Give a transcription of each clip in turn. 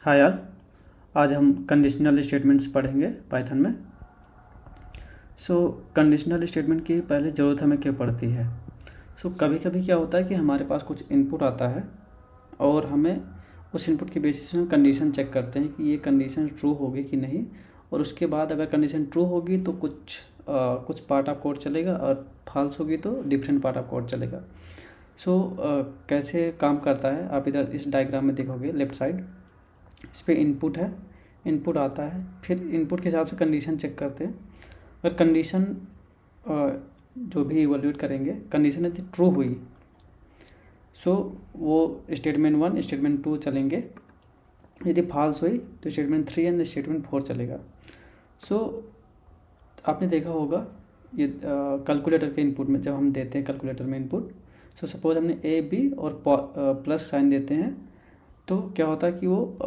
हाय यार, आज हम कंडीशनल स्टेटमेंट्स पढ़ेंगे पाइथन में। कंडीशनल स्टेटमेंट की पहले ज़रूरत हमें क्यों पड़ती है। कभी कभी क्या होता है कि हमारे पास कुछ इनपुट आता है और हमें उस इनपुट के बेसिस में कंडीशन चेक करते हैं कि ये कंडीशन ट्रू होगी कि नहीं, और उसके बाद अगर कंडीशन ट्रू होगी तो कुछ पार्ट ऑफ कोड चलेगा और फॉल्स होगी तो डिफरेंट पार्ट ऑफ कोड चलेगा। कैसे काम करता है आप इधर इस डायग्राम में देखोगे। लेफ्ट साइड इस पर इनपुट है, इनपुट आता है, फिर इनपुट के हिसाब से कंडीशन चेक करते हैं। अगर कंडीशन जो भी इवैल्यूएट करेंगे, कंडीशन यदि ट्रू हुई वो स्टेटमेंट 1 स्टेटमेंट 2 चलेंगे, यदि फॉल्स हुई तो स्टेटमेंट 3 एंड स्टेटमेंट 4 चलेगा। आपने देखा होगा ये कैलकुलेटर के इनपुट में जब हम देते हैं कैलकुलेटर में इनपुट, सपोज हमने ए बी और प्लस साइन देते हैं तो क्या होता है कि वो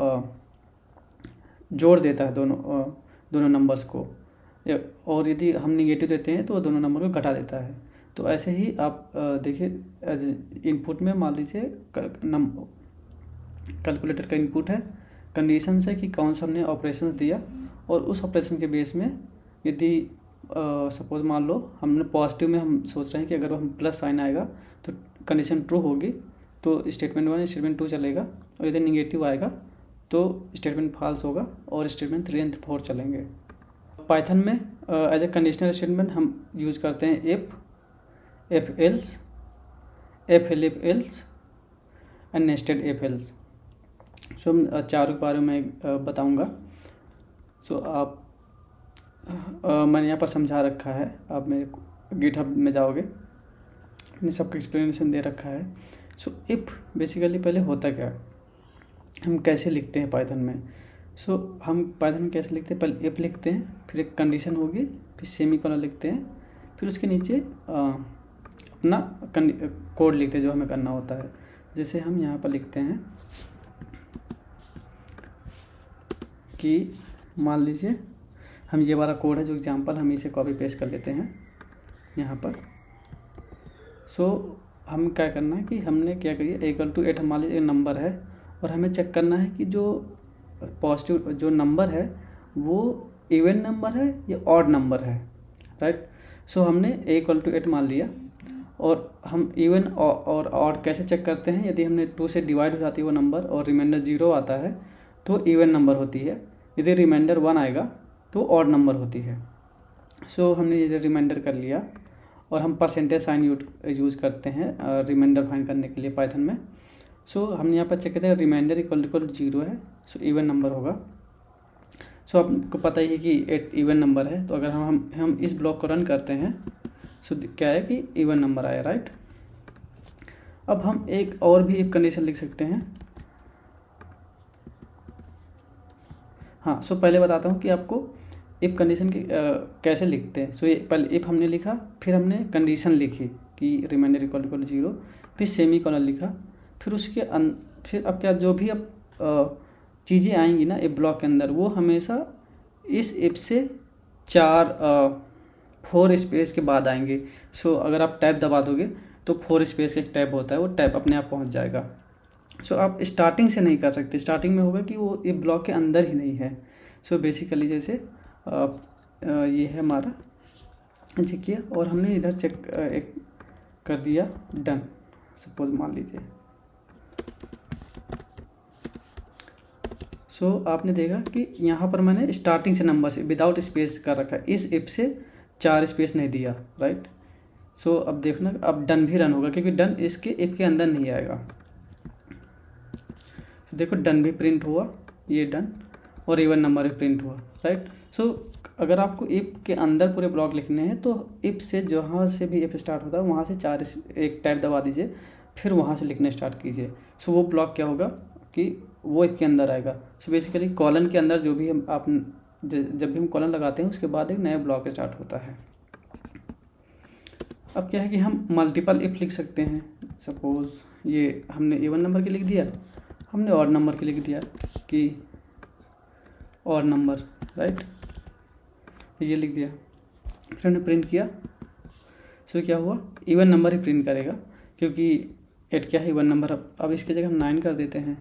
जोड़ देता है दोनों नंबर्स को, और यदि हम निगेटिव देते हैं तो वो दोनों नंबर को घटा देता है। तो ऐसे ही आप देखिए इनपुट में मान लीजिए कैलकुलेटर का इनपुट है, कंडीशन से कि कौन सा हमने ऑपरेशन दिया, और उस ऑपरेशन के बेस में यदि सपोज मान लो हमने पॉजिटिव में हम सोच रहे हैं कि अगर हम प्लस साइन आएगा तो कंडीशन ट्रू होगी तो स्टेटमेंट 1 स्टेटमेंट 2 चलेगा, और यदि निगेटिव आएगा तो स्टेटमेंट फॉल्स होगा और स्टेटमेंट 3 एंड 4 चलेंगे। पाइथन में एज ए कंडीशनल स्टेटमेंट हम यूज़ करते हैं if else, if else and nested if else. हम चारों के बारे में बताऊंगा। आप मैंने यहाँ पर समझा रखा है, आप मेरे गिटहब में जाओगे, मैंने सबका एक्सप्लेनेशन दे रखा है। इफ़ बेसिकली पहले होता क्या, हम कैसे लिखते हैं पाइथन में। हम पाइथन में कैसे लिखते हैं, पहले इफ़ लिखते हैं, फिर एक कंडीशन होगी, फिर सेमीकोलन लिखते हैं, फिर उसके नीचे अपना कोड लिखते हैं जो हमें करना होता है। जैसे हम यहाँ पर लिखते हैं कि मान लीजिए हम ये वाला कोड है जो एग्जांपल, हम इसे कॉपी पेस्ट कर लेते हैं यहाँ पर। हम क्या करना है कि हमने क्या करिए इक्वल टू 8 मान लीजिए एक नंबर है, और हमें चेक करना है कि जो पॉजिटिव जो नंबर है वो इवन नंबर है या ऑड नंबर है, राइट। हमने इक्वल टू 8 मान लिया, और हम इवन और ऑड कैसे चेक करते हैं, यदि हमने 2 से डिवाइड हो जाती है वो नंबर और रिमाइंडर 0 आता है तो इवन नंबर होती है, यदि रिमाइंडर 1 आएगा तो ऑड नंबर होती है। हमने ये रिमाइंडर कर लिया, और हम परसेंटेज साइन यूज़ करते हैं रिमाइंडर फाइंड करने के लिए पाइथन में। हमने यहाँ पर चेक करते हैं रिमाइंडर इक्वल टू 0 है, इवन नंबर होगा। आपको पता ही है कि 8 इवन नंबर है, तो अगर हम इस ब्लॉक को रन करते हैं क्या है कि इवन नंबर आया, राइट। अब हम एक और भी एक कंडीशन लिख सकते हैं। हाँ, पहले बताता हूँ कि आपको इफ़ कंडीशन की कैसे लिखते हैं। ये पहले इफ़ हमने लिखा, फिर हमने कंडीशन लिखी कि रिमाइंडर इक्वल टू 0, फिर सेमीकोलन लिखा, फिर उसके फिर अब क्या जो भी अब चीज़ें आएंगी ना इफ ब्लॉक के अंदर, वो हमेशा इस इफ से 4 स्पेस के बाद आएंगे। अगर आप टैब दबा दोगे तो 4 स्पेस का एक टैब होता है, वो टैब अपने आप पहुंच जाएगा। आप स्टार्टिंग से नहीं कर सकते, स्टार्टिंग में होगा कि वो इफ ब्लॉक के अंदर ही नहीं है। बेसिकली जैसे ये है हमारा, चेक किया और हमने इधर चेक एक कर दिया डन, सपोज मान लीजिए। आपने देखा कि यहाँ पर मैंने स्टार्टिंग से नंबर से विदाउट स्पेस कर रखा है, इस इफ से 4 स्पेस नहीं दिया, राइट। अब देखना, अब डन भी रन होगा क्योंकि डन इसके इफ के अंदर नहीं आएगा। देखो डन भी प्रिंट हुआ, ये डन, और इवन नंबर भी प्रिंट हुआ, राइट। अगर आपको इफ के अंदर पूरे ब्लॉक लिखने हैं तो इफ से जहाँ से भी इफ स्टार्ट होता है वहाँ से 4 एक टैब दबा दीजिए, फिर वहाँ से लिखना स्टार्ट कीजिए। वो ब्लॉक क्या होगा कि वो इफ के अंदर आएगा। बेसिकली कॉलन के अंदर जो भी जब भी हम कॉलन लगाते हैं उसके बाद एक नया ब्लॉक स्टार्ट होता है। अब क्या है कि हम मल्टीपल इफ लिख सकते हैं। सपोज ये हमने इवन नंबर के लिख दिया, हमने ऑड नंबर के लिख दिया कि ऑड नंबर, राइट, ये लिख दिया, फिर हमने प्रिंट किया। क्या हुआ, इवन नंबर ही प्रिंट करेगा क्योंकि 8 क्या है इवन नंबर। अब इसकी जगह हम 9 कर देते हैं।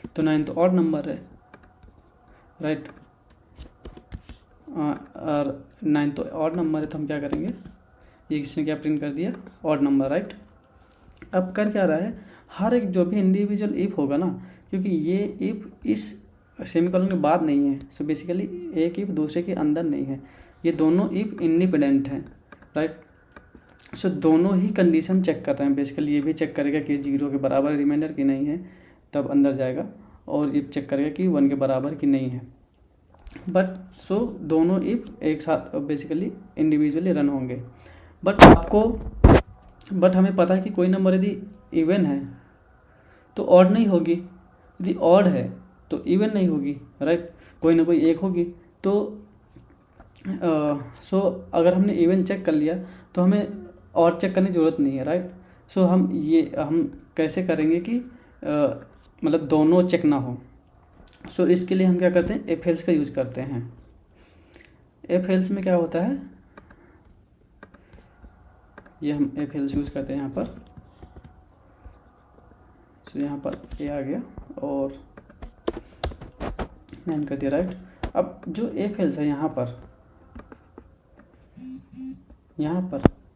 तो 9 तो ऑड नंबर है, राइट। और 9 तो ऑड नंबर है, तो हम क्या करेंगे, ये इसने क्या प्रिंट कर दिया, ऑड नंबर, राइट। अब कर क्या रहा है, हर एक जो भी इंडिविजुअल इफ होगा ना, क्योंकि ये इफ इस सेमीकोलन के बाद नहीं है, सो बेसिकली एक इफ दूसरे के अंदर नहीं है, ये दोनों इफ इंडिपेंडेंट हैं, राइट। सो दोनों ही कंडीशन चेक कर रहे हैं, बेसिकली ये भी चेक करेगा कि 0 के बराबर रिमाइंडर की नहीं है, तब अंदर जाएगा, और ये चेक करेगा कि 1 के बराबर की नहीं है। बट सो दोनों इफ एक साथ बेसिकली इंडिविजुअली रन होंगे। बट हमें पता है कि कोई नंबर यदि इवन है तो ऑड नहीं होगी, यदि ऑड है तो इवन नहीं होगी, राइट। कोई ना कोई एक होगी। तो सो अगर हमने इवन चेक कर लिया तो हमें और चेक करने की ज़रूरत नहीं है, राइट। सो हम कैसे करेंगे कि मतलब दोनों चेक ना हो। सो इसके लिए हम क्या करते हैं, एफ एल्स का यूज करते हैं। एफ एल्स में क्या होता है, ये हम एफ एल्स यूज करते हैं यहाँ पर। सो यहाँ पर ये आ गया और 9 कर दिया, राइट। अब जो एफ एल्स है यहाँ पर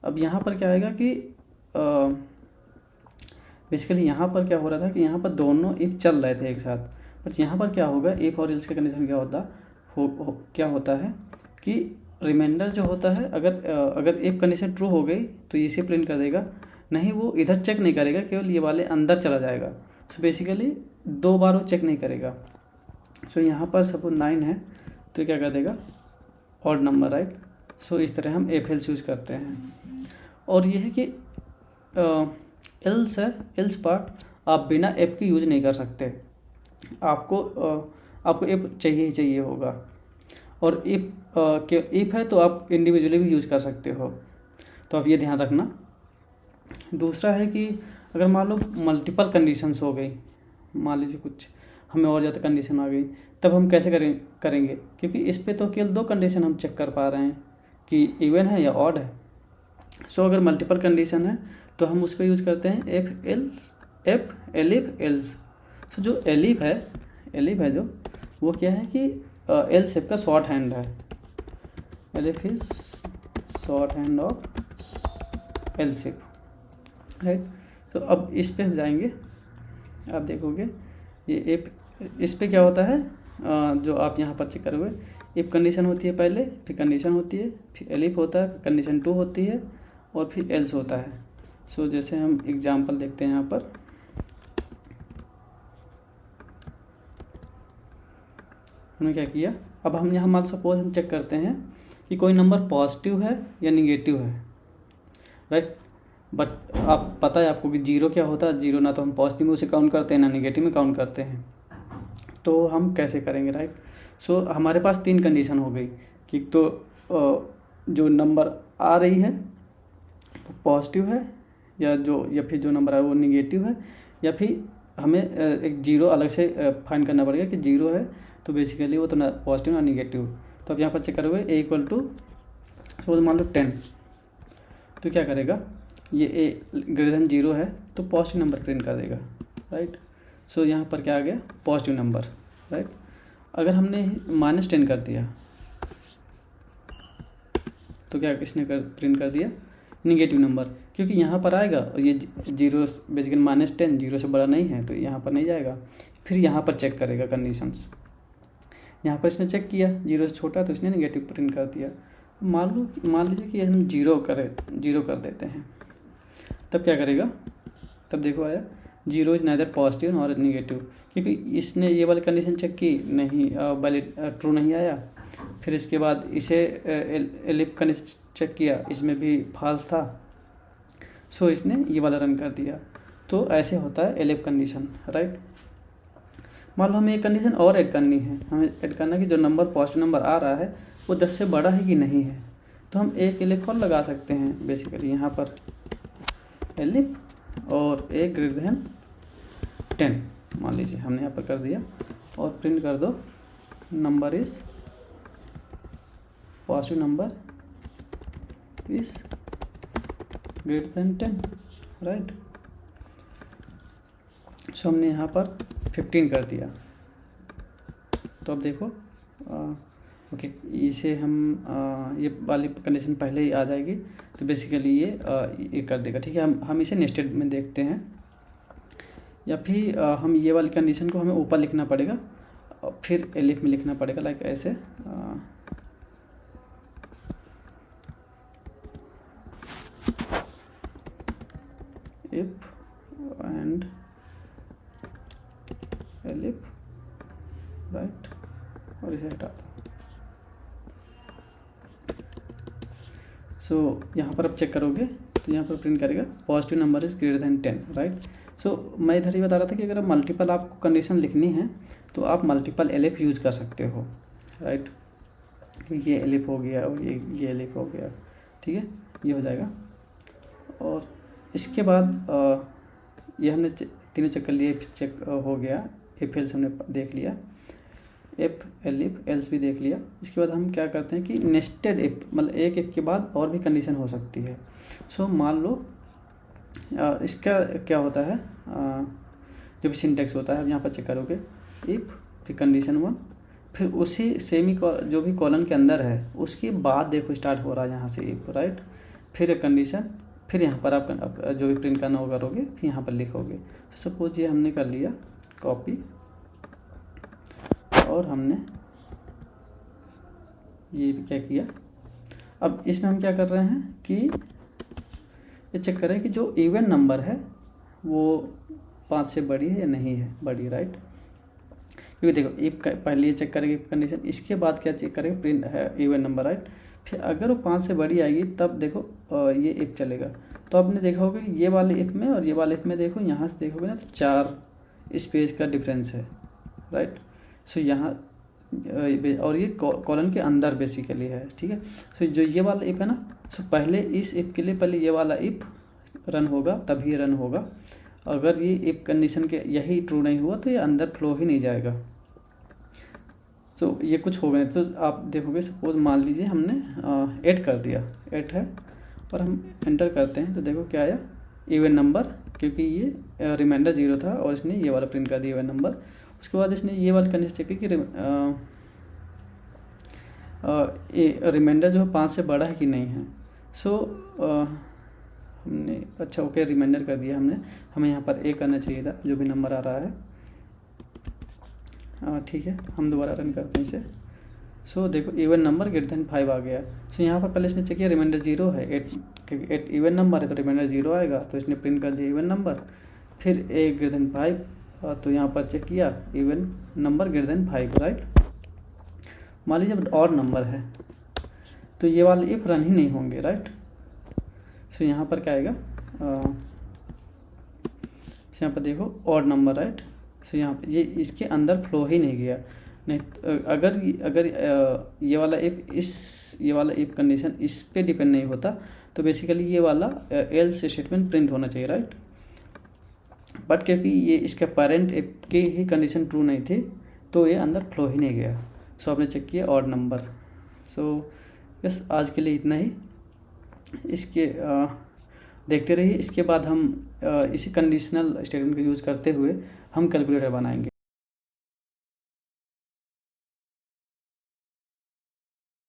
अब यहाँ पर क्या आएगा कि बेसिकली यहाँ पर क्या हो रहा था कि यहाँ पर दोनों इफ चल रहे थे एक साथ, बट यहाँ पर क्या होगा, इफ और एल्स का कंडीशन क्या होता है कि रिमाइंडर जो होता है, अगर इफ कंडीशन ट्रू हो गई तो इसे प्रिंट कर देगा, नहीं वो इधर चेक नहीं करेगा, केवल ये वाले अंदर चला जाएगा। सो बेसिकली 2 बार वो चेक नहीं करेगा। सो यहाँ पर सपोज 9 है तो क्या कर देगा, ऑड नंबर, राइट। सो इस तरह हम एफ एल्स यूज करते हैं। और ये है कि एल्स है, एल्स पार्ट आप बिना एफ की यूज नहीं कर सकते, आपको एफ चाहिए ही चाहिए होगा। और इफ है तो आप इंडिविजुअली भी यूज कर सकते हो, तो आप ये ध्यान रखना। दूसरा है कि अगर मान लो मल्टीपल कंडीशंस हो गई, मान लीजिए कुछ हमें और ज़्यादा कंडीशन आ गई, तब हम कैसे करेंगे, क्योंकि इस पे तो केवल 2 कंडीशन हम चेक कर पा रहे हैं कि इवन है या ऑड है। सो अगर मल्टीपल कंडीशन है तो हम उसको यूज करते हैं एफ एलिफ एल्स। सो जो एलिफ है जो वो क्या है कि एल्स का शॉर्ट हैंड है, elif is short hand of else, right. तो अब इस पे हम जाएंगे, आप देखोगे ये एफ, इस पे क्या होता है, जो आप यहाँ पर चेक करोगे, इफ कंडीशन होती है पहले, फिर कंडीशन होती है, फिर एलिफ होता है, फिर कंडीशन 2 होती है, और फिर एल्स होता है। सो जैसे हम एग्जांपल देखते हैं यहाँ पर, हमने क्या किया, अब हम यहाँ मान सपोज हम चेक करते हैं कि कोई नंबर पॉजिटिव है या निगेटिव है, राइट। बट आप पता है आपको कि 0 क्या होता है, 0 ना तो हम पॉजिटिव में उसे काउंट करते हैं ना निगेटिव में काउंट करते हैं। तो हम कैसे करेंगे, राइट। सो हमारे पास 3 कंडीशन हो गई कि तो जो नंबर आ रही है वो पॉजिटिव है, या फिर जो नंबर है वो निगेटिव है, या फिर हमें एक 0 अलग से फाइंड करना पड़ेगा कि 0 है तो बेसिकली वो तो ना पॉजिटिव ना निगेटिव। तो अब यहाँ पर चेक करोगे ए इक्वल टू सपोज मान लो 10, तो क्या करेगा, ये ए ग्रेटर देन 0 है तो पॉजिटिव नंबर प्रिंट कर देगा, राइट। सो यहाँ पर क्या आ गया, पॉजिटिव नंबर, राइट। अगर हमने -10 कर दिया तो क्या इसने प्रिंट कर दिया, निगेटिव नंबर, क्योंकि यहाँ पर आएगा और ये 0 बेसिकली -10 0 से बड़ा नहीं है तो यहाँ पर नहीं जाएगा। फिर यहाँ पर चेक करेगा कंडीशंस, यहाँ पर इसने चेक किया 0 से छोटा तो इसने निगेटिव प्रिंट कर दिया। मान लीजिए कि हम 0 कर देते हैं, तब क्या करेगा, तब देखो आया 0 is neither positive nor negative, क्योंकि इसने ये वाली कंडीशन चेक की, नहीं वैलिड ट्रू नहीं आया। फिर इसके बाद इसे एलिफ कंडीशन चेक किया, इसमें भी फॉल्स था, सो इसने ये वाला रन कर दिया। तो ऐसे होता है एलिफ कंडीशन, राइट। मान लो हमें एक कंडीशन और ऐड करनी है, हमें ऐड करना है कि जो नंबर पॉजिटिव नंबर आ रहा है वो 10 से बड़ा है कि नहीं है, तो हम एक एलिफ और लगा सकते हैं, बेसिकली यहाँ पर एलिफ और ए ग्रेटर देन 10 मान लीजिए हमने यहाँ पर कर दिया, और प्रिंट कर दो number is positive number is greater than 10, right. So हमने यहाँ पर 15 कर दिया। तो अब देखो ओके, इसे हम ये वाली कंडीशन पहले ही आ जाएगी, तो बेसिकली ये कर देगा। ठीक है, हम इसे नेस्टेड में देखते हैं, या फिर हम ये वाली कंडीशन को हमें ऊपर लिखना पड़ेगा और फिर एलिफ में लिखना पड़ेगा, लाइक ऐसे इफ एंड एलिफ, राइट, और इसे हटा दो। सो यहाँ पर आप चेक करोगे तो यहाँ पर प्रिंट करेगा positive number is greater than 10, right. So मैं इधर ही बता रहा था कि अगर मल्टीपल आपको कंडीशन लिखनी है तो आप मल्टीपल एलिफ यूज़ कर सकते हो, राइट। ये एलिफ हो गया और ये एलिफ हो गया, ठीक है, ये हो जाएगा। और इसके बाद ये हमने तीनों चेक कर लिए, चेक हो गया, इफ एल्स हमने देख लिया, इफ एलिफ एल्स भी देख लिया। इसके बाद हम क्या करते हैं कि नेस्टेड इफ, मतलब एक इफ के बाद और भी कंडीशन हो सकती है। सो मान लो इसका क्या होता है, जो भी सिंटेक्स होता है, अब यहाँ पर चेक करोगे इफ, फिर कंडीशन 1, फिर उसी जो भी कॉलन के अंदर है उसके बाद देखो स्टार्ट हो रहा है यहाँ से इफ, राइट, फिर एक कंडीशन, फिर यहाँ पर आप जो भी प्रिंट करना हो करोगे, फिर यहाँ पर लिखोगे। तो सपोज ये हमने कर लिया कॉपी, और हमने ये क्या किया, अब इसमें हम क्या कर रहे हैं कि ये चेक करें कि जो इवन नंबर है वो 5 से बड़ी है या नहीं है, बड़ी, राइट। क्योंकि देखो इफ पहले ये चेक करेंगे कंडीशन, इसके बाद क्या चेक करेंगे, प्रिंट है इवन नंबर, राइट। फिर अगर वो 5 से बड़ी आएगी तब देखो ये इफ चलेगा। तो आपने देखा होगा कि ये वाले इफ में और ये वाले इफ में देखो, यहाँ से देखोगे ना तो 4 स्पेस का डिफरेंस है, राइट। सो यहाँ और ये कॉलन के अंदर बेसिकली है, ठीक है। सो जो ये वाला इफ है ना, सो पहले इस इफ के लिए पहले ये वाला इफ रन होगा, तभी रन होगा। अगर ये इफ कंडीशन के यही ट्रू नहीं हुआ तो ये अंदर फ्लो ही नहीं जाएगा। तो ये कुछ हो गए, तो आप देखोगे सपोज मान लीजिए हमने 8 कर दिया, 8 है, और हम एंटर करते हैं तो देखो क्या आया, इवन नंबर, क्योंकि ये रिमाइंडर 0 था और इसने ये वाला प्रिंट कर दिया इवन नंबर। उसके बाद इसने ये वाली कंडीशन चेक की कि रिमाइंडर जो है 5 से बड़ा है कि नहीं है। सो हमने अच्छा ओके रिमाइंडर कर दिया हमने, हमें यहाँ पर 1 करना चाहिए था जो भी नंबर आ रहा है, ठीक है। हम दोबारा रन करते हैं इसे। सो देखो इवन नंबर ग्रेटर देन 5 आ गया। सो यहाँ पर पहले इसने चेक किया रिमाइंडर 0 है, 8 इवन नंबर है तो रिमाइंडर 0 आएगा, तो इसने प्रिंट कर दिया इवन नंबर। फिर 1 ग्रेटर देन 5, तो यहाँ पर चेक किया even number greater than 5, right. मान लीजिए अब ऑड नंबर है तो ये वाले इफ रन ही नहीं होंगे, राइट। सो यहाँ पर क्या आएगा, यहाँ पर देखो ऑड नंबर, राइट। सो यहाँ पर ये इसके अंदर फ्लो ही नहीं गया, नहीं अगर ये वाला इफ कंडीशन इस पे डिपेंड नहीं होता तो बेसिकली ये वाला एल्स स्टेटमेंट प्रिंट होना चाहिए, राइट। बट क्योंकि ये इसका पेरेंट इफ की ही कंडीशन ट्रू नहीं थी तो ये अंदर फ्लो ही नहीं गया। सो आपने चेक किया ऑड नंबर। सो यस, आज के लिए इतना ही। इसके देखते रहिए, इसके बाद हम इसी कंडीशनल स्टेटमेंट को यूज़ करते हुए हम कैलकुलेटर बनाएंगे।